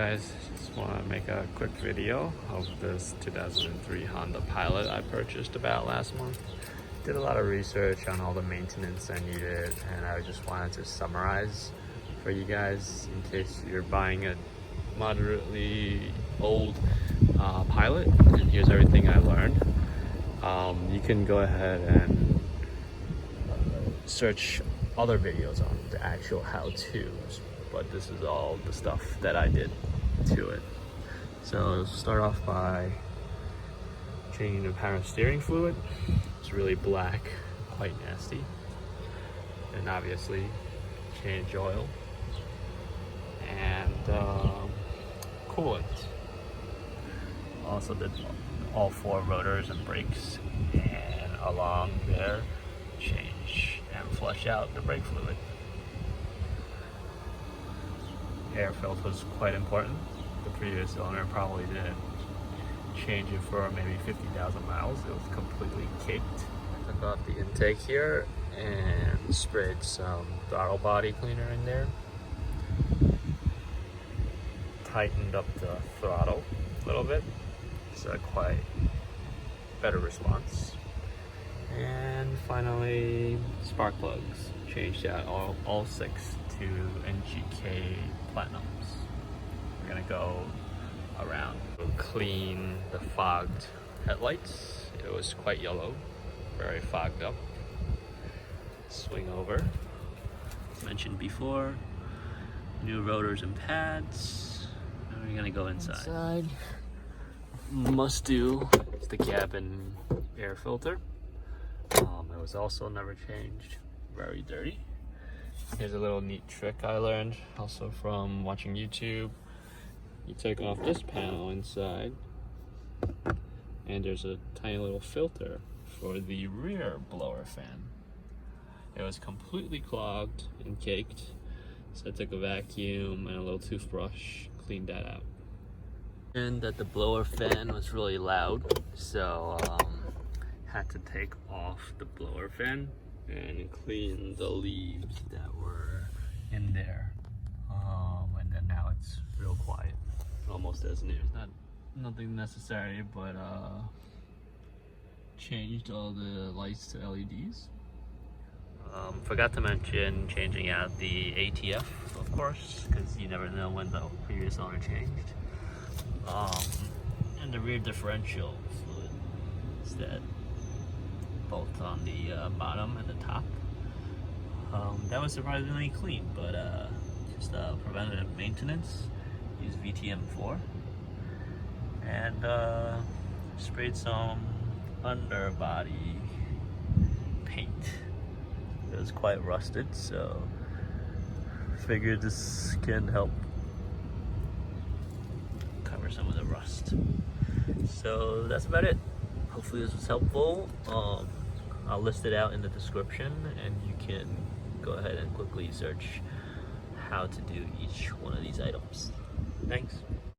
Guys, just want to make a quick video of this 2003 Honda Pilot I purchased about last month. Did a lot of research on all the maintenance I needed, and I just wanted to summarize for you guys in case you're buying a moderately old Pilot. And here's everything I learned. You can go ahead and search other videos on the actual how-tos, but this is all the stuff that I did to it. So start off by changing the power steering fluid. It's really black, quite nasty. And obviously change oil and coolant. Also did all 4 rotors and brakes, and along there change and flush out the brake fluid. Air filter was quite important. The previous owner probably didn't change it for maybe 50,000 miles. It was completely caked. Took off the intake here and sprayed some throttle body cleaner in there. Tightened up the throttle a little bit, so quite better response. And finally, spark plugs. Changed out all 6 to NGK Platinums. We're gonna go around. We'll clean the fogged headlights. It was quite yellow, very fogged up. Swing over. As mentioned before, new rotors and pads. And we're gonna go inside. Must do is the cabin air filter. It was also never changed. Very dirty. Here's a little neat trick I learned also from watching YouTube. You take off this panel inside, and there's a tiny little filter for the rear blower fan. It was completely clogged and caked, so I took a vacuum and a little toothbrush, cleaned that out. And that the blower fan was really loud, so had to take off the blower fan and clean the leaves that were in there. And then now it's real quiet, almost as new. Nothing necessary, but changed all the lights to LEDs. Forgot to mention changing out the ATF, of course, because you never know when the previous owner changed. And the rear differential fluid instead, both on the bottom and the top. That was surprisingly clean, but just preventative maintenance. Use VTM4 and sprayed some underbody paint. It was quite rusted, so figured this can help cover some of the rust. So that's about it. Hopefully this was helpful. I'll list it out in the description, and you can go ahead and quickly search how to do each one of these items. Thanks.